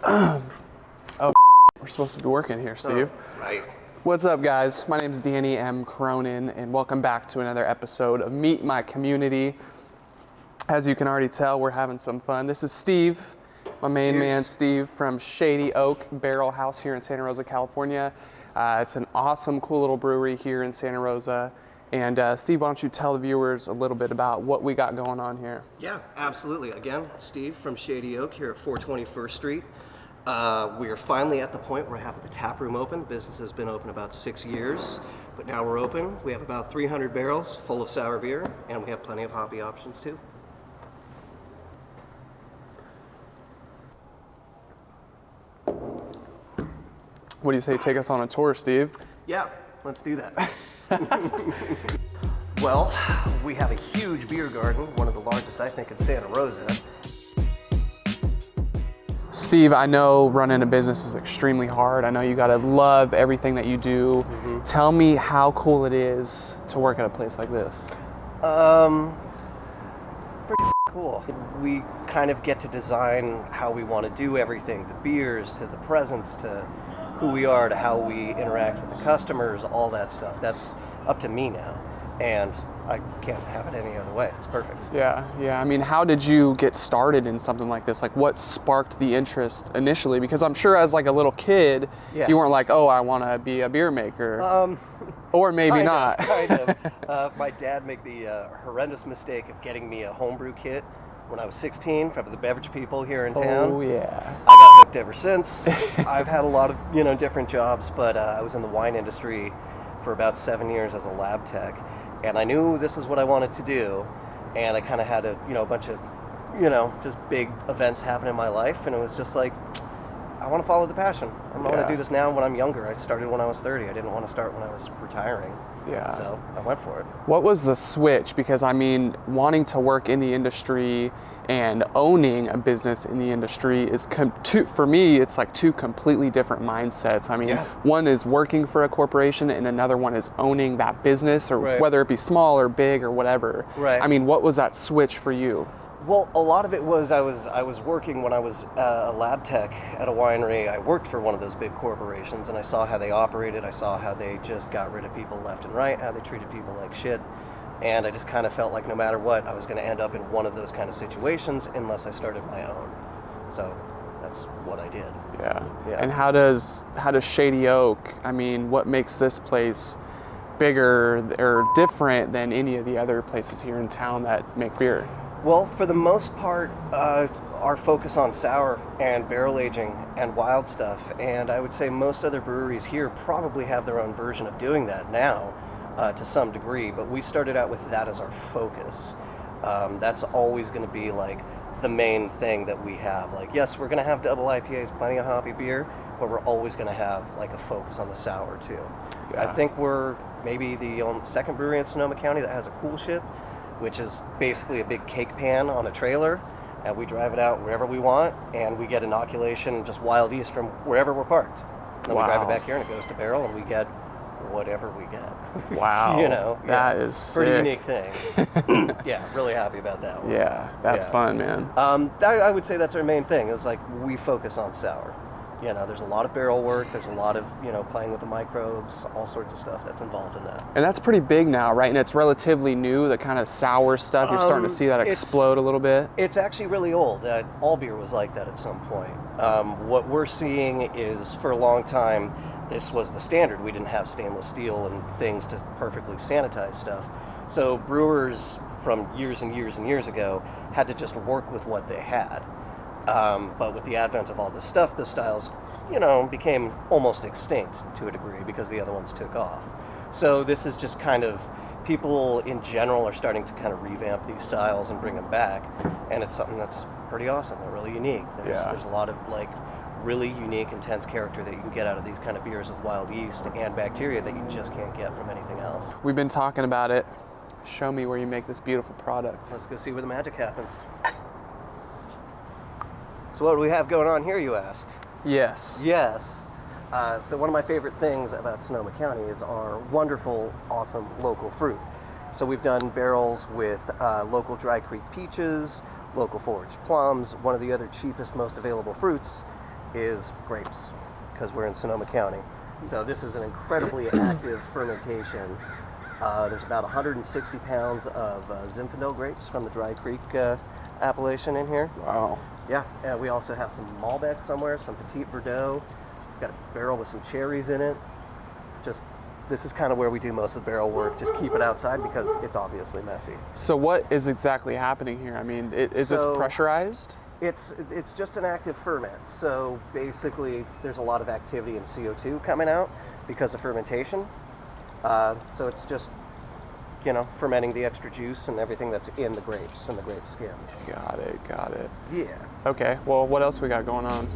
Oh, we're supposed to be working here, Steve. Oh, right. What's up, guys? My name is Danny M. Cronin, and welcome back to another episode of Meet My Community. As you can already tell, we're having some fun. This is Steve, my main Cheers. man, Steve, from Shady Oak Barrel House here in Santa Rosa, California. It's an awesome, cool little brewery here in Santa Rosa. And Steve, why don't you tell the viewers a little bit about what we got going on here? Yeah, absolutely. Again, Steve from Shady Oak here at 421st Street. We are finally at the point where we have the tap room open. The business has been open about 6 years, but now we're open. We have about 300 barrels full of sour beer, and we have plenty of hoppy options too. What do you say, take us on a tour, Steve? Yeah, let's do that. Well, we have a huge beer garden, one of the largest, I think, in Santa Rosa. Steve, I know running a business is extremely hard. I know you gotta love everything that you do. Mm-hmm. Tell me how cool it is to work at a place like this. Pretty cool. We kind of get to design how we want to do everything, the beers to the presents to who we are to how we interact with the customers, all that stuff. That's up to me now, and I can't have it any other way. It's perfect. Yeah. I mean, how did you get started in something like this? Like, what sparked the interest initially? Because I'm sure as like a little kid, you weren't like, oh, I want to be a beer maker. Or maybe not. Kind of. My dad made the horrendous mistake of getting me a homebrew kit when I was 16 for the beverage people here in town. Oh, yeah. I got hooked ever since. I've had a lot of, different jobs, but I was in the wine industry for about 7 years as a lab tech, and I knew this is what I wanted to do, and I kind of had a bunch of, just big events happen in my life, and it was just like, I want to follow the passion. I want to do this now when I'm younger. I started when I was 30. I didn't want to start when I was retiring. Yeah. So I went for it. What was the switch? Because I mean, wanting to work in the industry and owning a business in the industry is, for me, it's like two completely different mindsets. I mean, one is working for a corporation and another one is owning that business, or whether it be small or big or whatever. Right. I mean, what was that switch for you? Well, a lot of it was I was working when I was a lab tech at a winery. I worked for one of those big corporations, and I saw how they operated. I saw how they just got rid of people left and right, how they treated people like shit. And I just kind of felt like no matter what, I was going to end up in one of those kind of situations unless I started my own. So that's what I did. Yeah. And how does Shady Oak, I mean, what makes this place bigger or different than any of the other places here in town that make beer? Well, for the most part, our focus on sour and barrel aging and wild stuff, and I would say most other breweries here probably have their own version of doing that now to some degree, but we started out with that as our focus. That's always going to be like the main thing that we have. Like, yes, we're going to have double IPAs, plenty of hoppy beer, but we're always going to have like a focus on the sour too. Yeah. I think we're maybe the second brewery in Sonoma County that has a cool ship, which is basically a big cake pan on a trailer, and we drive it out wherever we want, and we get inoculation just wild east from wherever we're parked. And then we drive it back here, and it goes to barrel, and we get whatever we get. Wow. That is pretty sick. unique thing. Yeah, really happy about that one. Yeah, that's fun, man. I would say that's our main thing, is like we focus on sour. There's a lot of barrel work, there's a lot of, playing with the microbes, all sorts of stuff that's involved in that. And that's pretty big now, right? And it's relatively new, the kind of sour stuff. You're starting to see that explode a little bit. It's actually really old. All beer was like that at some point. What we're seeing is, for a long time, this was the standard. We didn't have stainless steel and things to perfectly sanitize stuff. So brewers from years and years and years ago had to just work with what they had. But with the advent of all this stuff, the styles, became almost extinct to a degree because the other ones took off. So this is just kind of, people in general are starting to kind of revamp these styles and bring them back, and it's something that's pretty awesome. They're really unique. There's a lot of like really unique, intense character that you can get out of these kind of beers with wild yeast and bacteria that you just can't get from anything else. We've been talking about it. Show me where you make this beautiful product. Let's go see where the magic happens. So what do we have going on here, you ask? Yes. So one of my favorite things about Sonoma County is our wonderful, awesome local fruit. So we've done barrels with local Dry Creek peaches, local foraged plums, one of the other cheapest, most available fruits, is grapes, because we're in Sonoma County. So this is an incredibly active fermentation. There's about 160 pounds of Zinfandel grapes from the Dry Creek appellation in here. Wow. Yeah, we also have some Malbec somewhere, some Petit Verdot. We've got a barrel with some cherries in it. This is kind of where we do most of the barrel work. Just keep it outside because it's obviously messy. So what is exactly happening here? I mean, is this pressurized? It's just an active ferment. So basically, there's a lot of activity in CO2 coming out because of fermentation. So it's just, fermenting the extra juice and everything that's in the grapes and the grape skins. Got it. Yeah. Okay, well, what else we got going on?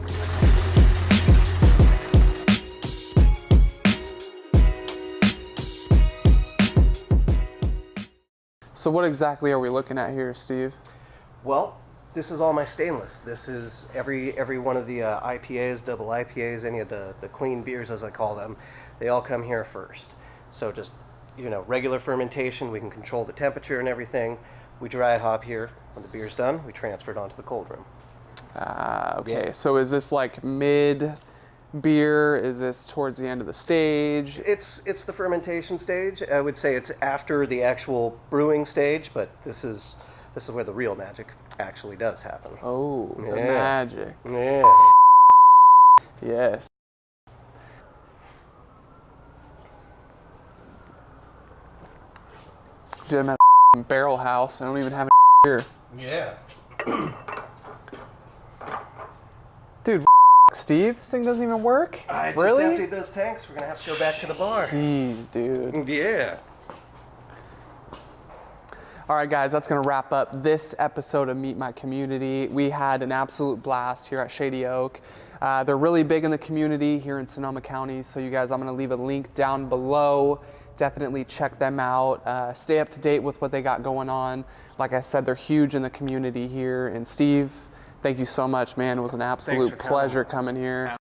So what exactly are we looking at here, Steve? Well, this is all my stainless. This is every one of the IPAs, double IPAs, any of the clean beers as I call them, they all come here first. So just, regular fermentation, we can control the temperature and everything. We dry hop here. When the beer's done, we transfer it onto the cold room. Okay, Yeah. So is this like mid beer? Is this towards the end of the stage? It's the fermentation stage. I would say it's after the actual brewing stage, but this is where the real magic actually does happen. Oh, the magic. Yeah. Yes. Dude, I'm at a barrel house. I don't even have a beer. Yeah. Dude, Steve, this thing doesn't even work? I just really? emptied those tanks. We're going to have to go back to the bar. Jeez, dude. Yeah. All right, guys, that's going to wrap up this episode of Meet My Community. We had an absolute blast here at Shady Oak. They're really big in the community here in Sonoma County. So you guys, I'm going to leave a link down below. Definitely check them out. Stay up to date with what they got going on. Like I said, they're huge in the community here. And Steve, thank you so much, man. It was an absolute pleasure coming here.